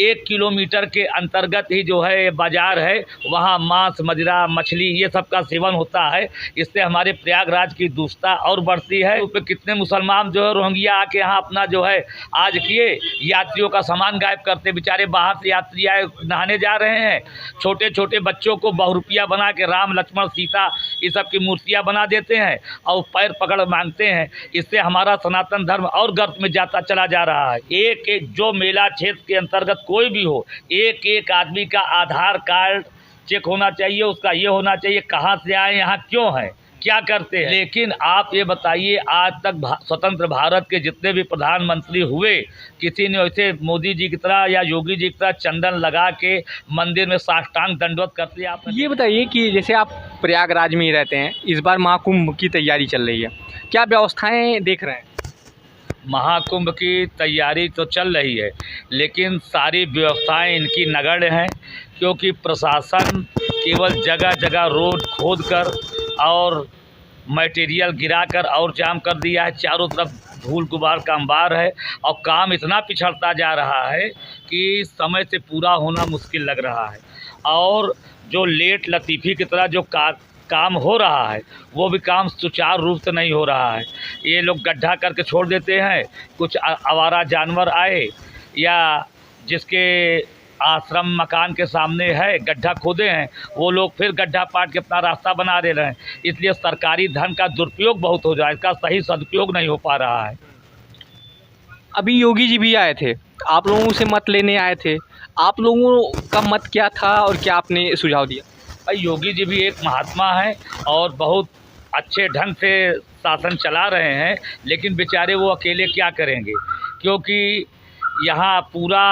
1 kilometre के अंतर्गत ही जो है बाज़ार है, वहाँ मांस, मदिरा, मछली ये सब का सेवन होता है। इससे हमारे प्रयागराज की दूषता और बढ़ती है। तो कितने मुसलमान जो है रोहिंग्या आके यहाँ अपना जो है आज किए, यात्रियों का सामान गायब करते, बेचारे बाहर से यात्री आए नहाने जा रहे हैं, छोटे छोटे बच्चों को बहुरूपिया बना के राम लक्ष्मण सीता ये सब की मूर्तियाँ बना देते हैं और पैर पकड़ मांगते हैं। इससे हमारा सनातन धर्म और गर्त में जाता चला जा रहा है। एक एक जो मेला क्षेत्र के अंतर्गत कोई भी हो, एक एक आदमी का आधार कार्ड चेक होना चाहिए, उसका ये होना चाहिए कहाँ से आए, यहाँ क्यों है, क्या करते हैं। लेकिन आप ये बताइए, आज तक स्वतंत्र भारत के जितने भी प्रधानमंत्री हुए, किसी ने वैसे मोदी जी की तरह या योगी जी की तरह चंदन लगा के मंदिर में साष्टांग दंडवत करते हैं। आप ये बताइए कि जैसे आप प्रयागराज में ही रहते हैं, इस बार महाकुंभ की तैयारी चल रही है, क्या व्यवस्थाएं देख रहे हैं? महाकुंभ की तैयारी तो चल रही है, लेकिन सारी व्यवस्थाएं इनकी नगण्य हैं, क्योंकि प्रशासन केवल जगह जगह रोड खोदकर और मटेरियल गिराकर और जाम कर दिया है। चारों तरफ धूल गुबार का अंबार है और काम इतना पिछड़ता जा रहा है कि समय से पूरा होना मुश्किल लग रहा है। और जो लेट लतीफ़ी की तरह जो काम हो रहा है, वो भी काम सुचारू रूप से नहीं हो रहा है। ये लोग गड्ढा करके छोड़ देते हैं, कुछ आवारा जानवर आए या जिसके आश्रम मकान के सामने है गड्ढा खोदे हैं, वो लोग फिर गड्ढा पाट के अपना रास्ता बना दे रहे हैं। इसलिए सरकारी धन का दुरुपयोग बहुत हो रहा है, इसका सही सदुपयोग नहीं हो पा रहा है। अभी योगी जी भी आए थे, आप लोगों से मत लेने आए थे, आप लोगों का मत क्या था और क्या आपने सुझाव दिया? भाई योगी जी भी एक महात्मा हैं और बहुत अच्छे ढंग से शासन चला रहे हैं, लेकिन बेचारे वो अकेले क्या करेंगे, क्योंकि यहाँ पूरा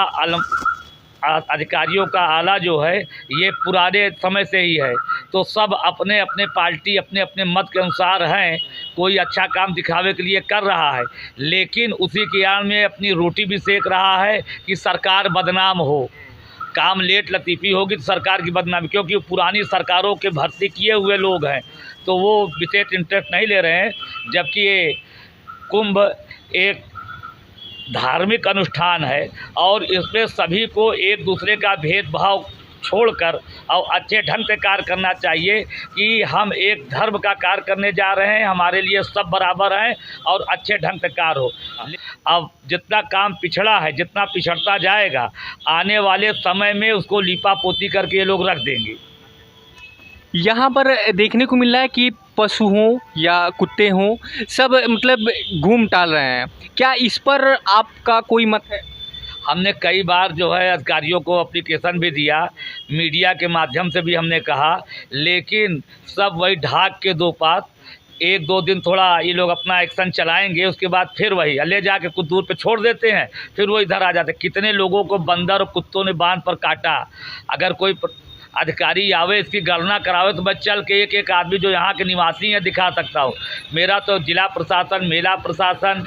अधिकारियों का आला जो है ये पुराने समय से ही है, तो सब अपने अपने पार्टी अपने अपने मत के अनुसार हैं। कोई अच्छा काम दिखावे के लिए कर रहा है, लेकिन उसी के आड़ में अपनी रोटी भी सेक रहा है कि सरकार बदनाम हो। काम लेट लतीफ़ी होगी तो सरकार की बदनामी, क्योंकि पुरानी सरकारों के भर्ती किए हुए लोग हैं, तो वो विशेष इंटरेस्ट नहीं ले रहे हैं। जबकि ये कुंभ एक धार्मिक अनुष्ठान है और इसमें सभी को एक दूसरे का भेदभाव छोड़कर और अच्छे ढंग से कार्य करना चाहिए कि हम एक धर्म का कार्य करने जा रहे हैं, हमारे लिए सब बराबर हैं और अच्छे ढंग से कार्य हो। अब जितना काम पिछड़ा है, जितना पिछड़ता जाएगा, आने वाले समय में उसको लीपा पोती करके ये लोग रख देंगे। यहाँ पर देखने को मिल रहा है कि पशु हों या कुत्ते हों, सब मतलब घूम टाल रहे हैं, क्या इस पर आपका कोई मत है? हमने कई बार जो है अधिकारियों को एप्लीकेशन भी दिया, मीडिया के माध्यम से भी हमने कहा, लेकिन सब वही ढाक के दो पात। एक दो दिन थोड़ा ये लोग अपना एक्शन चलाएंगे, उसके बाद फिर वही ले जाके कुछ दूर पे छोड़ देते हैं, फिर वो इधर आ जाते हैं। कितने लोगों को बंदर और कुत्तों ने बांध पर काटा। अगर कोई अधिकारी आवे इसकी गणना करावे तो मैं चल के एक एक आदमी जो यहाँ के निवासी हैं दिखा सकता हूँ। मेरा तो जिला प्रशासन, मेला प्रशासन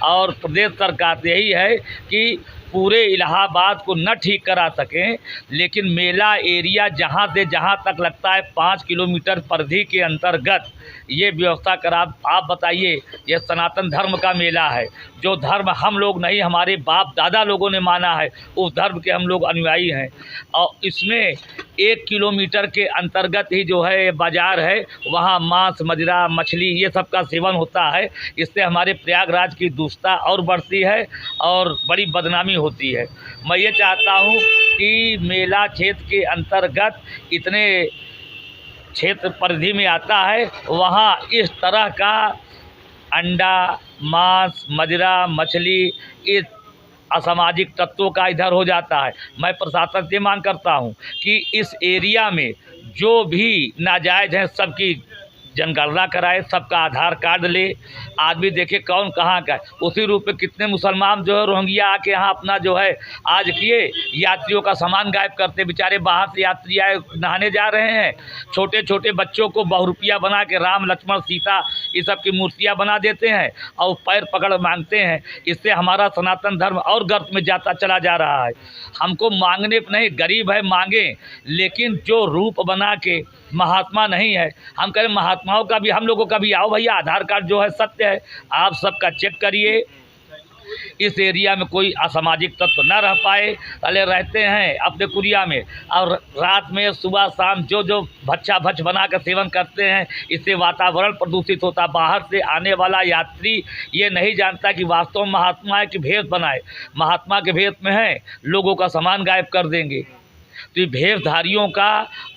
और प्रदेश सरकार से यही है कि पूरे इलाहाबाद को न ठीक करा सकें, लेकिन मेला एरिया जहाँ से जहाँ तक लगता है 5 किलोमीटर परिधि के अंतर्गत ये व्यवस्था करा। आप बताइए, ये सनातन धर्म का मेला है, जो धर्म हम लोग नहीं हमारे बाप दादा लोगों ने माना है, उस धर्म के हम लोग अनुयायी हैं। और इसमें 1 किलोमीटर के अंतर्गत ही जो है बाज़ार है, वहाँ मांस, मदिरा, मछली ये सब का सेवन होता है। इससे हमारे प्रयागराज की दूषता और बढ़ती है और बड़ी बदनामी होती है। मैं ये चाहता हूँ कि मेला क्षेत्र के अंतर्गत इतने क्षेत्र परिधि में आता है, वहाँ इस तरह का अंडा, मांस, मदिरा, मछली इस असामाजिक तत्वों का इधर हो जाता है। मैं प्रशासन से मांग करता हूँ कि इस एरिया में जो भी नाजायज़ हैं सबकी जनगणना कराए, सबका आधार कार्ड ले, आदमी देखे कौन कहाँ का है। उसी रूप में कितने मुसलमान जो है रोहिंग्या आके यहाँ अपना जो है आज किए, यात्रियों का सामान गायब करते, बेचारे बाहर से यात्री आए नहाने जा रहे हैं, छोटे छोटे बच्चों को बहुरूपिया बना के राम लक्ष्मण सीता ये सब की मूर्तियाँ बना देते हैं और पैर पकड़ मांगते हैं। इससे हमारा सनातन धर्म और गर्त में जाता चला जा रहा है। हमको मांगने नहीं, गरीब है मांगे, लेकिन जो रूप बना के महात्मा नहीं है। हम कहें महात्माओं का भी, हम लोगों का भी आओ भैया, आधार कार्ड जो है सत्य है, आप सबका चेक करिए, इस एरिया में कोई असामाजिक तत्व न रह पाए, अले रहते हैं अपने कुरिया में, और रात में सुबह शाम जो जो भच्चा भच बना कर सेवन करते हैं, इससे वातावरण प्रदूषित होता। बाहर से आने वाला यात्री ये नहीं जानता कि वास्तव में महात्मा है कि भेष बनाए, महात्मा के भेष में है, लोगों का सामान गायब कर देंगे। तो ये भेषधारियों का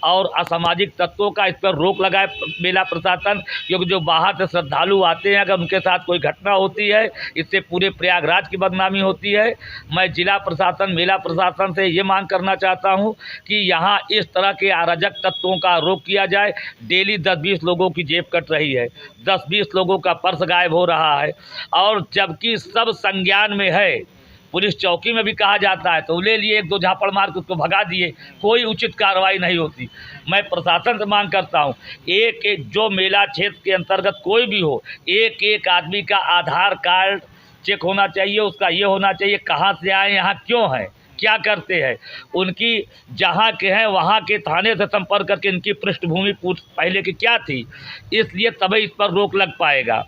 और असामाजिक तत्वों का इस पर रोक लगाए मेला प्रशासन, क्योंकि जो बाहर से श्रद्धालु आते हैं अगर उनके साथ कोई घटना होती है, इससे पूरे प्रयागराज की बदनामी होती है। मैं जिला प्रशासन, मेला प्रशासन से ये मांग करना चाहता हूँ कि यहाँ इस तरह के अराजक तत्वों का रोक किया जाए। डेली 10-20 लोगों की जेब कट रही है, 10-20 लोगों का पर्स गायब हो रहा है, और जबकि सब संज्ञान में है। पुलिस चौकी में भी कहा जाता है तो ले लिए, 1-2 झापड़ मार के उसको भगा दिए, कोई उचित कार्रवाई नहीं होती। मैं प्रशासन से मांग करता हूँ, एक एक जो मेला क्षेत्र के अंतर्गत कोई भी हो, एक एक आदमी का आधार कार्ड चेक होना चाहिए, उसका ये होना चाहिए कहाँ से आए, यहाँ क्यों हैं, क्या करते हैं, उनकी जहाँ के हैं वहाँ के थाने से संपर्क करके इनकी पृष्ठभूमि पहले की क्या थी, इसलिए तभी इस पर रोक लग पाएगा।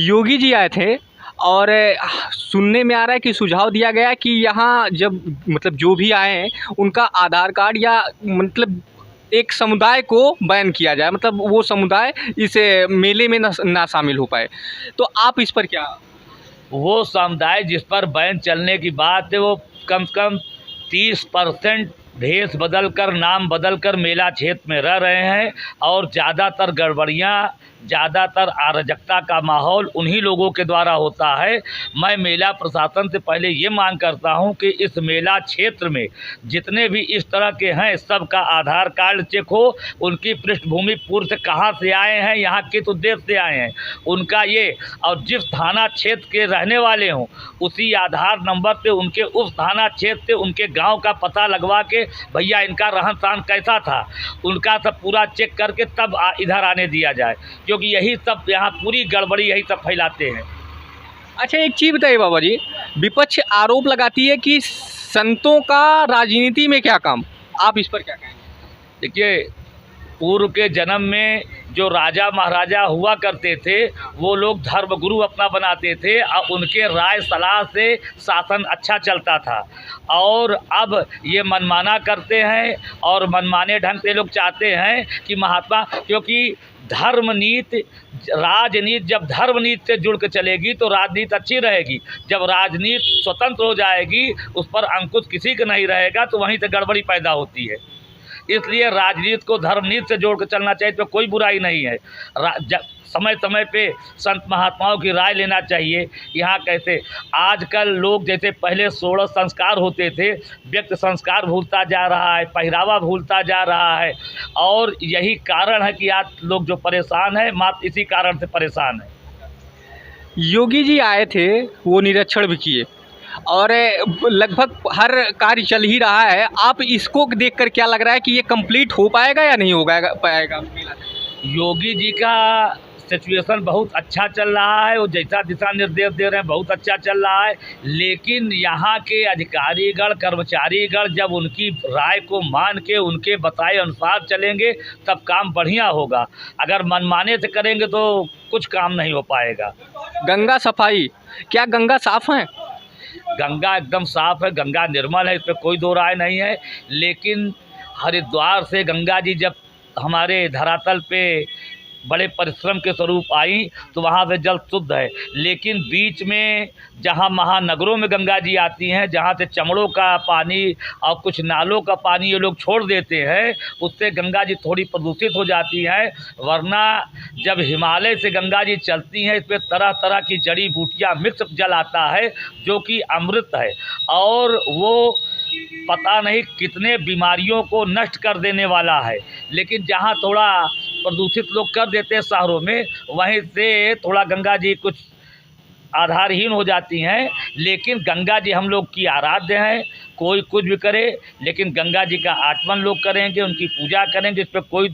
योगी जी आए थे और सुनने में आ रहा है कि सुझाव दिया गया कि यहाँ जब मतलब जो भी आए हैं उनका आधार कार्ड या मतलब एक समुदाय को बैन किया जाए, मतलब वो समुदाय इस मेले में ना शामिल हो पाए। तो आप इस पर क्या? वो समुदाय जिस पर बैन चलने की बात है वो कम से कम 30% भेष बदल कर, नाम बदल कर मेला क्षेत्र में रह रहे हैं, और ज़्यादातर गड़बड़ियाँ, ज़्यादातर अराजकता का माहौल उन्हीं लोगों के द्वारा होता है। मैं मेला प्रशासन से पहले ये मांग करता हूं कि इस मेला क्षेत्र में जितने भी इस तरह के हैं सबका आधार कार्ड चेक हो, उनकी पृष्ठभूमि पूर्व से कहाँ से आए हैं, यहाँ किस उद्देश्य से आए हैं, उनका ये, और जिस थाना क्षेत्र के रहने वाले हों उसी आधार नंबर से उनके उस थाना क्षेत्र से उनके गाँव का पता लगवा के भैया इनका रहन सहन कैसा था, उनका सब पूरा चेक करके तब इधर आने दिया जाए, क्योंकि यही सब यहाँ पूरी गड़बड़ी यही सब फैलाते हैं। अच्छा, एक चीज़ बताइए बाबा जी, विपक्ष आरोप लगाती है कि संतों का राजनीति में क्या काम, आप इस पर क्या कहेंगे? देखिए, पूर्व के जन्म में जो राजा महाराजा हुआ करते थे वो लोग धर्मगुरु अपना बनाते थे और उनके राय सलाह से शासन अच्छा चलता था, और अब ये मनमाना करते हैं और मनमाने ढंग से लोग चाहते हैं कि महात्मा, क्योंकि धर्मनीति, राजनीति जब धर्मनीति से जुड़ के चलेगी तो राजनीति अच्छी रहेगी, जब राजनीति स्वतंत्र हो जाएगी, उस पर अंकुश किसी का नहीं रहेगा, तो वहीं से गड़बड़ी पैदा होती है। इसलिए राजनीति को धर्मनीति से जोड़ कर चलना चाहिए, तो कोई बुराई नहीं है। समय समय पे संत महात्माओं की राय लेना चाहिए। यहाँ कैसे आजकल लोग, जैसे पहले 16 संस्कार होते थे, व्यक्ति संस्कार भूलता जा रहा है, पहरावा भूलता जा रहा है, और यही कारण है कि आज लोग जो परेशान है, मात्र इसी कारण से परेशान है। योगी जी आए थे, वो निरीक्षण भी किए और लगभग हर कार्य चल ही रहा है। आप इसको देखकर क्या लग रहा है कि ये कंप्लीट हो पाएगा या नहीं हो पाएगा? योगी जी का सिचुएशन बहुत अच्छा चल रहा है, वो जैसा दिशा निर्देश दे रहे हैं बहुत अच्छा चल रहा है, लेकिन यहाँ के अधिकारीगण, कर्मचारीगण जब उनकी राय को मान के उनके बताए अनुसार चलेंगे तब काम बढ़िया होगा। अगर मनमाने से करेंगे तो कुछ काम नहीं हो पाएगा। गंगा सफाई, क्या गंगा साफ है? गंगा एकदम साफ है, गंगा निर्मल है, इस पर कोई दो राय नहीं है, लेकिन हरिद्वार से गंगा जी जब हमारे धरातल पे बड़े परिश्रम के स्वरूप आई तो वहाँ से जल शुद्ध है, लेकिन बीच में जहाँ महानगरों में गंगा जी आती हैं, जहाँ से चमड़ों का पानी और कुछ नालों का पानी ये लोग छोड़ देते हैं, उससे गंगा जी थोड़ी प्रदूषित हो जाती है। वरना जब हिमालय से गंगा जी चलती हैं, इसमें तरह तरह की जड़ी बूटियाँ मिक्स जल आता है जो कि अमृत है, और वो पता नहीं कितने बीमारियों को नष्ट कर देने वाला है। लेकिन जहाँ थोड़ा प्रदूषित लोग कर देते हैं शहरों में, वहीं से थोड़ा गंगा जी कुछ आधारहीन हो जाती हैं। लेकिन गंगा जी हम लोग की आराध्य हैं, कोई कुछ भी करे लेकिन गंगा जी का आचमन लोग करेंगे, उनकी पूजा करेंगे, इस पर कोई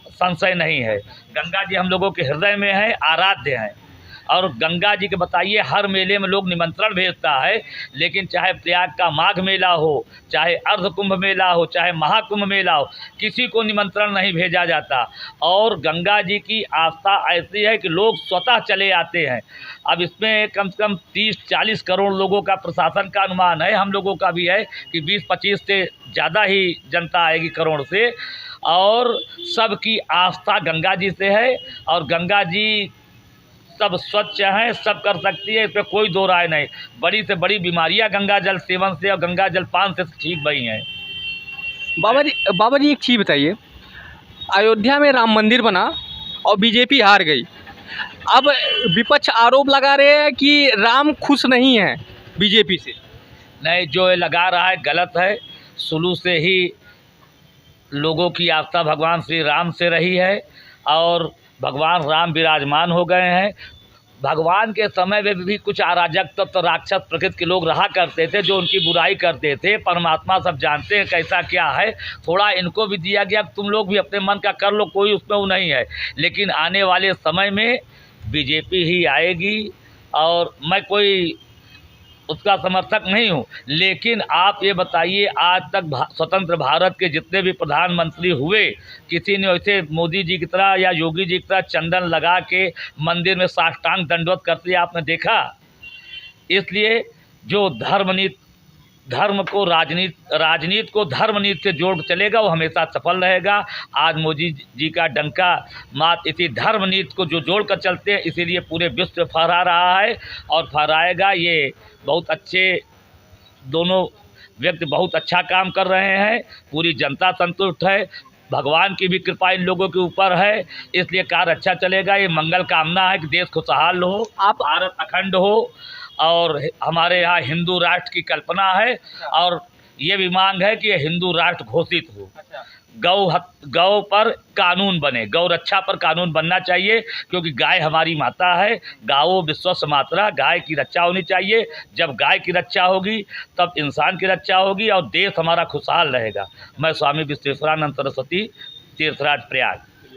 संशय नहीं है। गंगा जी हम लोगों के हृदय में है, आराध्य हैं। और गंगा जी के बताइए, हर मेले में लोग निमंत्रण भेजता है, लेकिन चाहे प्रयाग का माघ मेला हो, चाहे अर्ध कुंभ मेला हो, चाहे महाकुंभ मेला हो, किसी को निमंत्रण नहीं भेजा जाता। और गंगा जी की आस्था ऐसी है कि लोग स्वतः चले आते हैं। अब इसमें कम से कम 30-40 करोड़ लोगों का प्रशासन का अनुमान है, हम लोगों का भी है कि 20-25 से ज़्यादा ही जनता आएगी, करोड़ से। और सबकी आस्था गंगा जी से है, और गंगा जी सब स्वच्छ हैं, सब कर सकती है, इस पर कोई दो राय नहीं। बड़ी से बड़ी बीमारियां गंगा जल सेवन से और गंगा जल पान से ठीक भई हैं। बाबा जी एक चीज़ बताइए, अयोध्या में राम मंदिर बना और बीजेपी हार गई। अब विपक्ष आरोप लगा रहे हैं कि राम खुश नहीं है बीजेपी से। नहीं, जो ये लगा रहा है गलत है। शुरू से ही लोगों की आस्था भगवान श्री राम से रही है, और भगवान राम विराजमान हो गए हैं। भगवान के समय में भी कुछ अराजक तत्व, राक्षस प्रकृति के लोग रहा करते थे, जो उनकी बुराई करते थे। परमात्मा सब जानते हैं कैसा क्या है। थोड़ा इनको भी दिया गया, तुम लोग भी अपने मन का कर लो, कोई उसमें वो नहीं है। लेकिन आने वाले समय में बीजेपी ही आएगी, और मैं कोई उसका समर्थक नहीं हूँ। लेकिन आप ये बताइए, आज तक स्वतंत्र भारत के जितने भी प्रधानमंत्री हुए, किसी ने वैसे मोदी जी की तरह या योगी जी की तरह चंदन लगा के मंदिर में साष्टांग दंडवत करते आपने देखा? इसलिए जो धर्म को राजनीति को धर्मनीति से जोड़ चलेगा, वो हमेशा सफल रहेगा। आज मोदी जी का डंका मात्र इसी धर्मनीति को जो जोड़ कर चलते हैं, इसीलिए पूरे विश्व में फहरा रहा है और फहराएगा। ये बहुत अच्छे दोनों व्यक्ति बहुत अच्छा काम कर रहे हैं, पूरी जनता संतुष्ट है, भगवान की भी कृपा इन लोगों के ऊपर है, इसलिए कार्य अच्छा चलेगा। ये मंगल कामना है कि देश खुशहाल हो, भारत अखंड हो, और हमारे यहाँ हिंदू राष्ट्र की कल्पना है, और ये भी मांग है कि ये हिंदू राष्ट्र घोषित हो। गौ पर कानून बने, गौ रक्षा पर कानून बनना चाहिए, क्योंकि गाय हमारी माता है। गावो विश्वस्य मातरः, गाय की रक्षा होनी चाहिए। जब गाय की रक्षा होगी तब इंसान की रक्षा होगी और देश हमारा खुशहाल रहेगा। मैं स्वामी विश्वेश्वरानंद सरस्वती, तीर्थराज प्रयाग।